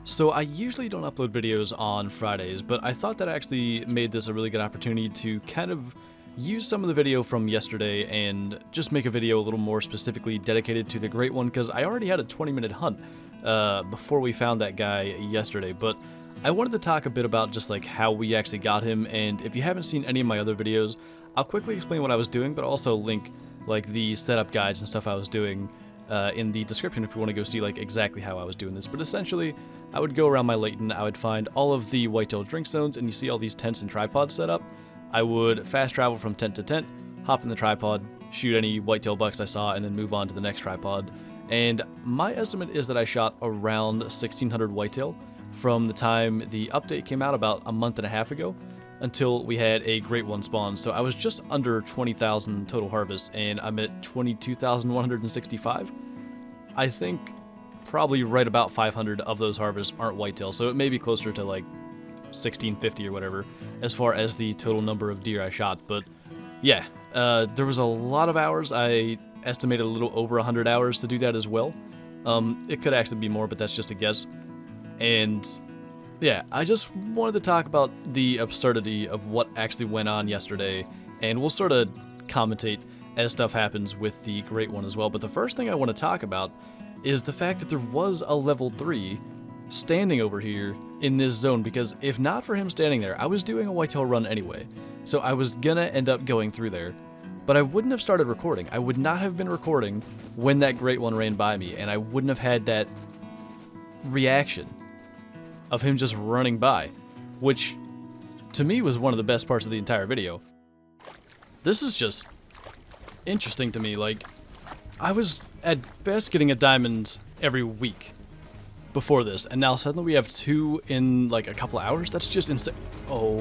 So I usually don't upload videos on Fridays, but I thought that actually made this a really good opportunity to kind of use some of the video from yesterday and just make a video a little more specifically dedicated to the Great One, because I already had a 20-minute hunt before we found that guy yesterday. But I wanted to talk a bit about just like how we actually got him, and if you haven't seen any of my other videos, I'll quickly explain what I was doing, but also link like the setup guides and stuff I was doing in the description if you want to go see like exactly how I was doing this. But essentially, I would go around my Layton, I would find all of the whitetail drink zones, and you see all these tents and tripods set up. I would fast travel from tent to tent, hop in the tripod, shoot any whitetail bucks I saw, and then move on to the next tripod. And my estimate is that I shot around 1,600 whitetail from the time the update came out about a month and a half ago until we had a Great One spawn. So I was just under 20,000 total harvests, and I'm at 22,165. I think probably right about 500 of those harvests aren't whitetail, so it may be closer to like 1,650 or whatever as far as the total number of deer I shot. But yeah, there was a lot of hours. I estimated a little over 100 hours to do that as well. It could actually be more, but that's just a guess. And yeah, I just wanted to talk about the absurdity of what actually went on yesterday, and we'll sort of commentate as stuff happens with the Great One as well. But the first thing I want to talk about is the fact that there was a level 3 standing over here in this zone, because if not for him standing there, I was doing a whitetail run anyway. So I was gonna end up going through there, but I wouldn't have started recording. I would not have been recording when that Great One ran by me, and I wouldn't have had that reaction of him just running by, which to me was one of the best parts of the entire video. This is just interesting to me. Like, I was at best getting a diamond every week before this, and now suddenly we have 2 in like a couple hours. That's just insane. Oh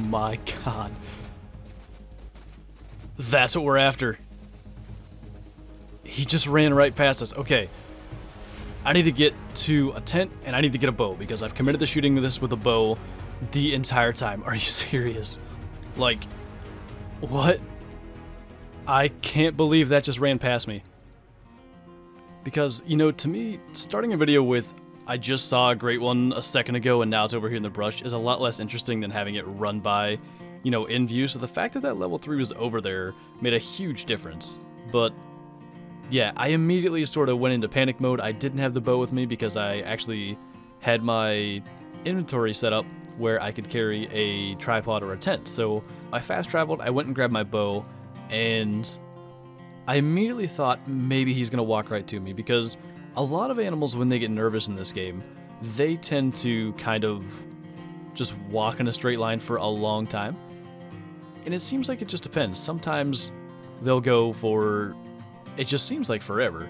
my god. That's what we're after. He just ran right past us. Okay. I need to get to a tent, and I need to get a bow, because I've committed to shooting this with a bow the entire time. Are you serious? Like, what? I can't believe that just ran past me. Because, you know, to me, starting a video with, I just saw a Great One a second ago and now it's over here in the brush, is a lot less interesting than having it run by, you know, in view. So the fact that that level 3 was over there made a huge difference. But yeah, I immediately sort of went into panic mode. I didn't have the bow with me because I actually had my inventory set up where I could carry a tripod or a tent. So I fast traveled, I went and grabbed my bow, and I immediately thought maybe he's going to walk right to me, because a lot of animals, when they get nervous in this game, they tend to kind of just walk in a straight line for a long time. And it seems like it just depends. Sometimes they'll go for, it just seems like forever.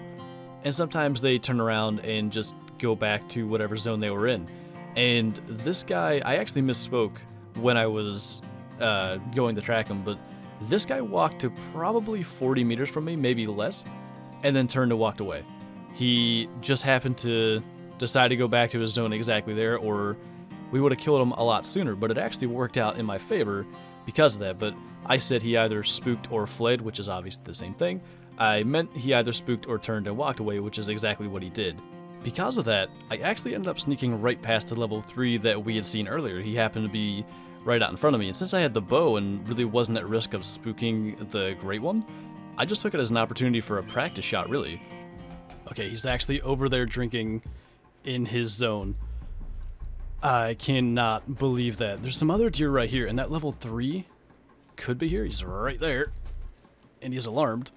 And sometimes they turn around and just go back to whatever zone they were in. And this guy, I actually misspoke when I was going to track him, but this guy walked to probably 40 meters from me, maybe less, and then turned and walked away. He just happened to decide to go back to his zone exactly there, or we would have killed him a lot sooner, but it actually worked out in my favor because of that. But I said he either spooked or fled, which is obviously the same thing. I meant he either spooked or turned and walked away, which is exactly what he did. Because of that, I actually ended up sneaking right past the level 3 that we had seen earlier. He happened to be right out in front of me, and since I had the bow and really wasn't at risk of spooking the Great One, I just took it as an opportunity for a practice shot, really. Okay, he's actually over there drinking in his zone. I cannot believe that. There's some other deer right here, and that level 3 could be here. He's right there, and he's alarmed.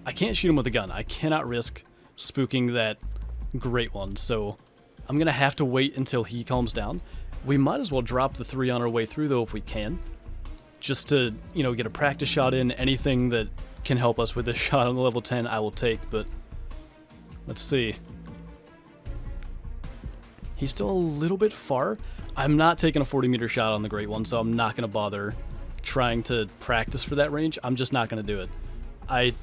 I can't shoot him with a gun. I cannot risk spooking that Great One, so I'm going to have to wait until he calms down. We might as well drop the 3 on our way through, though, if we can. Just to, you know, get a practice shot in. Anything that can help us with this shot on the level 10, I will take, but let's see. He's still a little bit far. I'm not taking a 40-meter shot on the Great One, so I'm not going to bother trying to practice for that range. I'm just not going to do it. I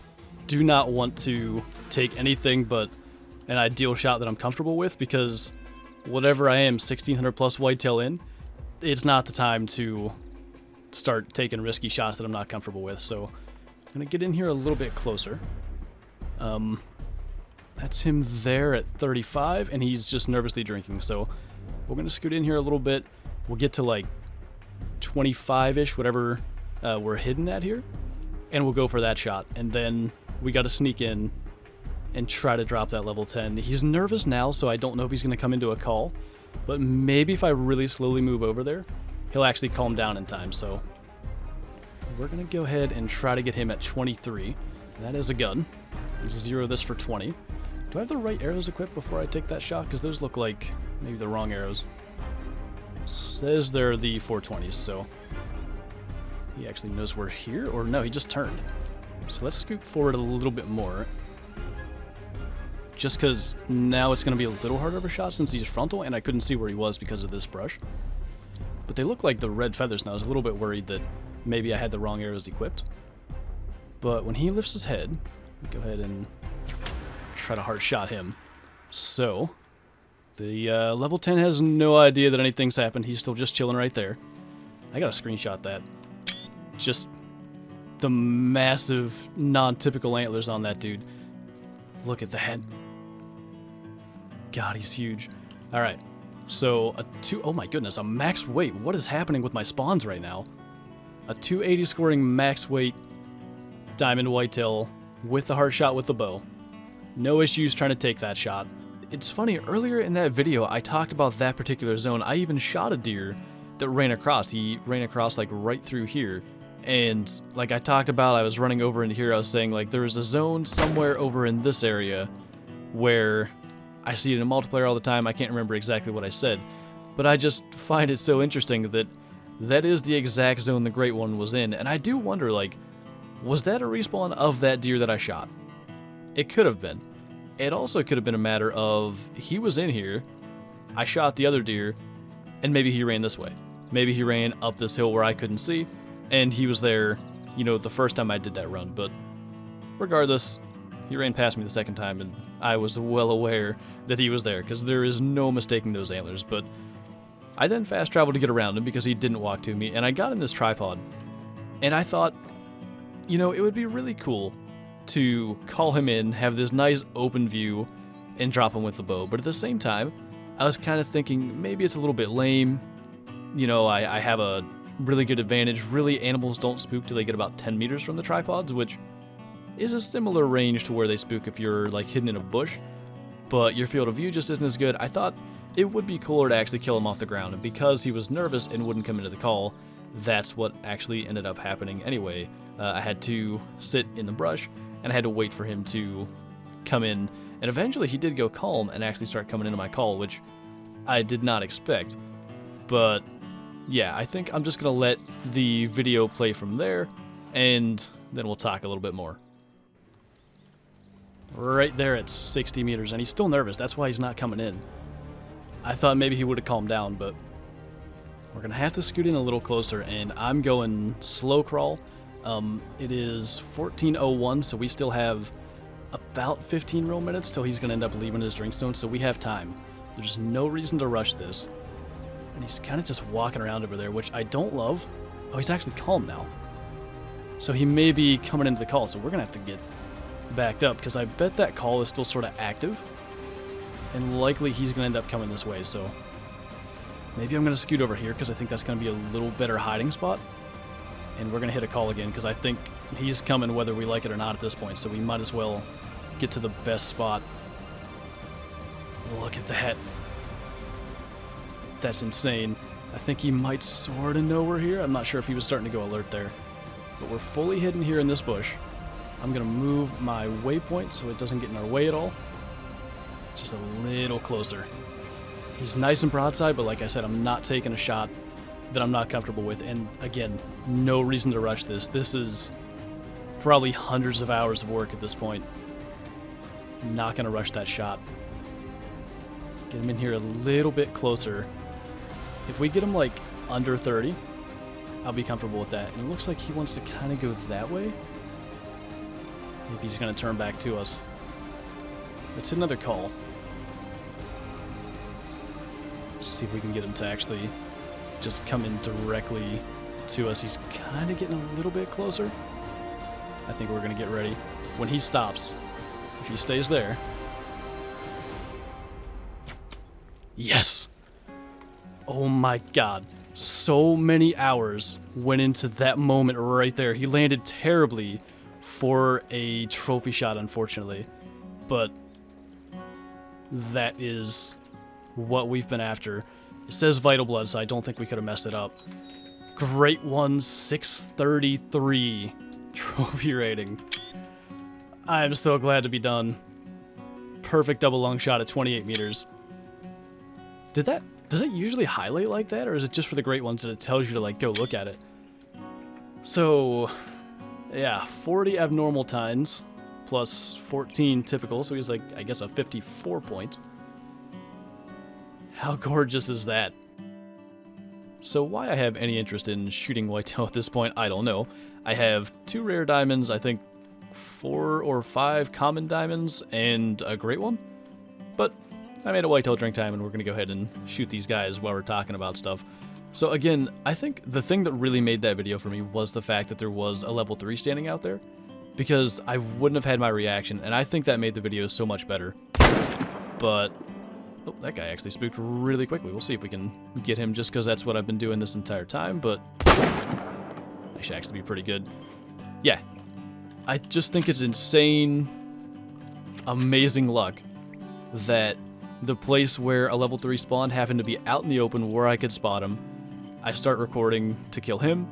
do not want to take anything but an ideal shot that I'm comfortable with, because whatever I am, 1,600 plus whitetail in, it's not the time to start taking risky shots that I'm not comfortable with. So I'm going to get in here a little bit closer. That's him there at 35, and he's just nervously drinking. So we're going to scoot in here a little bit. We'll get to like 25-ish, whatever we're hidden at here, and we'll go for that shot. And then we got to sneak in and try to drop that level 10. He's nervous now, so I don't know if he's going to come into a call, but maybe if I really slowly move over there, he'll actually calm down in time. So we're going to go ahead and try to get him at 23. That is a gun. Let's zero this for 20. Do I have the right arrows equipped before I take that shot? Because those look like maybe the wrong arrows. Says they're the 420s, so he actually knows we're here, or no, he just turned. So let's scoot forward a little bit more. Just because now it's going to be a little harder of a shot since he's frontal, and I couldn't see where he was because of this brush. But they look like the red feathers now. I was a little bit worried that maybe I had the wrong arrows equipped. But when he lifts his head, we go ahead and try to hard shot him. So the level 10 has no idea that anything's happened. He's still just chilling right there. I gotta screenshot that. Just the massive, non-typical antlers on that dude. Look at that. God, he's huge. Alright, so oh my goodness, a max weight. What is happening with my spawns right now? A 280 scoring max weight diamond whitetail with the hard shot with the bow. No issues trying to take that shot. It's funny, earlier in that video, I talked about that particular zone. I even shot a deer that ran across. He ran across like right through here. And like I talked about, I was running over into here. I was saying like there's a zone somewhere over in this area where I see it in multiplayer all the time. I can't remember exactly what I said, but I just find it so interesting that that is the exact zone the Great One was in. And I do wonder, like, was that a respawn of that deer that I shot? It could have been. It also could have been a matter of he was in here, I shot the other deer, and maybe he ran this way. Maybe he ran up this hill where I couldn't see, and he was there, you know, the first time I did that run. But regardless, he ran past me the second time, and I was well aware that he was there, because there is no mistaking those antlers. But I then fast traveled to get around him because he didn't walk to me, and I got in this tripod, and I thought, you know, it would be really cool to call him in, have this nice open view, and drop him with the bow. But at the same time, I was kind of thinking maybe it's a little bit lame. You know, I have a really good advantage. Really, animals don't spook till they get about 10 meters from the tripods, which is a similar range to where they spook if you're like hidden in a bush. But your field of view just isn't as good. I thought it would be cooler to actually kill him off the ground, and because he was nervous and wouldn't come into the call, that's what actually ended up happening anyway. I had to sit in the brush, and I had to wait for him to come in, and eventually he did go calm and actually start coming into my call, which I did not expect. But yeah, I think I'm just going to let the video play from there, and then we'll talk a little bit more. Right there at 60 meters, and he's still nervous. That's why he's not coming in. I thought maybe he would have calmed down, but we're going to have to scoot in a little closer, and I'm going slow crawl. It is 14:01, so we still have about 15 real minutes till he's going to end up leaving his drink zone, so we have time. There's no reason to rush this. And he's kind of just walking around over there, which I don't love. Oh, he's actually calm now. So he may be coming into the call, so we're going to have to get backed up, because I bet that call is still sort of active. And likely he's going to end up coming this way, so maybe I'm going to scoot over here, because I think that's going to be a little better hiding spot. And we're going to hit a call again, because I think he's coming whether we like it or not at this point, so we might as well get to the best spot. Look at that. That's insane. I think he might sort of know we're here. I'm not sure if he was starting to go alert there. But we're fully hidden here in this bush. I'm going to move my waypoint so it doesn't get in our way at all. Just a little closer. He's nice and broadside, but like I said, I'm not taking a shot that I'm not comfortable with. And again, no reason to rush this. This is probably hundreds of hours of work at this point. Not going to rush that shot. Get him in here a little bit closer. If we get him like under 30, I'll be comfortable with that. And it looks like he wants to kind of go that way. Maybe he's going to turn back to us. Let's hit another call. Let's see if we can get him to actually just come in directly to us. He's kind of getting a little bit closer. I think we're going to get ready. When he stops, if he stays there, Yes! Oh my god. So many hours went into that moment right there. He landed terribly for a trophy shot, unfortunately. But that is what we've been after. It says Vital Blood, so I don't think we could have messed it up. Great one, 633 trophy rating. I'm so glad to be done. Perfect double lung shot at 28 meters. Does it usually highlight like that, or is it just for the great ones that it tells you to, like, go look at it? So, yeah, 40 abnormal tines, plus 14 typical, so he's, like, I guess a 54 point. How gorgeous is that? So why I have any interest in shooting whitetail at this point, I don't know. I have 2 rare diamonds, I think 4 or 5 common diamonds, and a great one. But I made a whitetail drink time, and we're going to go ahead and shoot these guys while we're talking about stuff. So again, I think the thing that really made that video for me was the fact that there was a level 3 standing out there, because I wouldn't have had my reaction, and I think that made the video so much better. But oh, that guy actually spooked really quickly. We'll see if we can get him, just because that's what I've been doing this entire time, but I should actually be pretty good. Yeah, I just think it's insane, amazing luck that the place where a level 3 spawn happened to be out in the open where I could spot him. I start recording to kill him,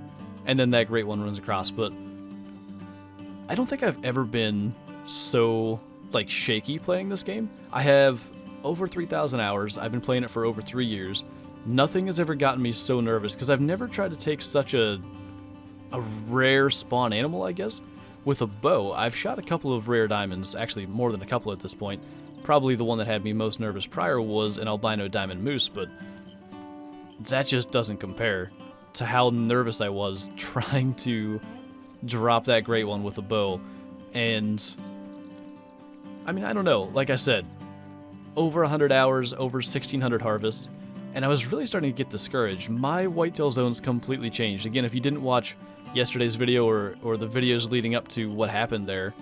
and then that great one runs across. But I don't think I've ever been so, like, shaky playing this game. I have over 3,000 hours. I've been playing it for over 3 years. Nothing has ever gotten me so nervous, because I've never tried to take such a rare spawn animal, I guess. With a bow, I've shot a couple of rare diamonds, actually more than a couple at this point. Probably the one that had me most nervous prior was an albino diamond moose, but that just doesn't compare to how nervous I was trying to drop that great one with a bow. And I mean, I don't know, like I said, over 100 hours, over 1,600 harvests, and I was really starting to get discouraged. My whitetail zones completely changed. Again, if you didn't watch yesterday's video or the videos leading up to what happened there,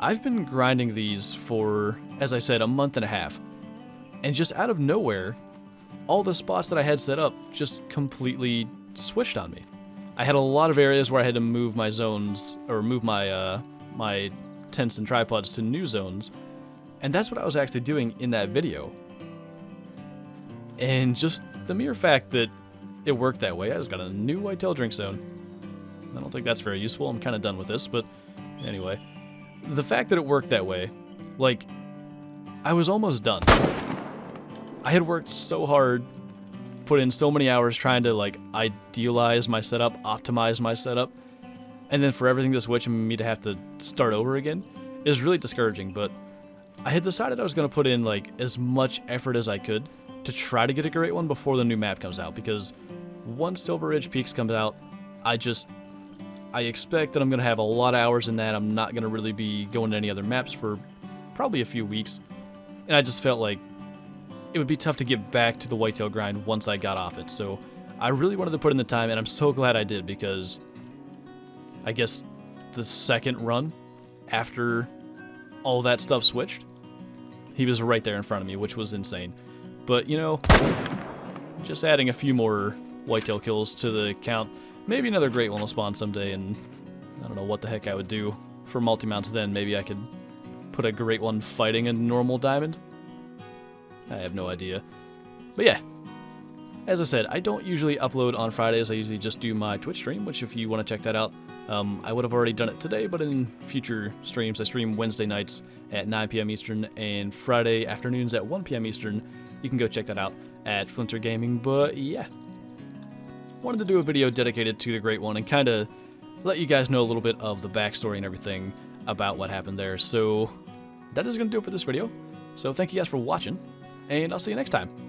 I've been grinding these for, as I said, a month and a half. And just out of nowhere, all the spots that I had set up just completely switched on me. I had a lot of areas where I had to move my zones, or move my my tents and tripods to new zones. And that's what I was actually doing in that video. And just the mere fact that it worked that way, I just got a new whitetail drink zone. I don't think that's very useful. I'm kind of done with this, but anyway. The fact that it worked that way, like, I was almost done. I had worked so hard, put in so many hours trying to, like, idealize my setup, optimize my setup, and then for everything to switch and me to have to start over again is really discouraging. But I had decided I was going to put in, like, as much effort as I could to try to get a great one before the new map comes out, because once Silver Ridge Peaks comes out, I expect that I'm going to have a lot of hours in that. I'm not going to really be going to any other maps for probably a few weeks. And I just felt like it would be tough to get back to the whitetail grind once I got off it. So I really wanted to put in the time, and I'm so glad I did, because I guess the second run after all that stuff switched, he was right there in front of me, which was insane. But, you know, just adding a few more whitetail kills to the count. Maybe another great one will spawn someday, and I don't know what the heck I would do for multi-mounts then. Maybe I could put a great one fighting a normal diamond? I have no idea. But yeah, as I said, I don't usually upload on Fridays. I usually just do my Twitch stream, which if you want to check that out, I would have already done it today, but in future streams, I stream Wednesday nights at 9 p.m. Eastern and Friday afternoons at 1 p.m. Eastern. You can go check that out at Flinter Gaming. But yeah, wanted to do a video dedicated to the Great One and kind of let you guys know a little bit of the backstory and everything about what happened there. So that is going to do it for this video. So thank you guys for watching, and I'll see you next time.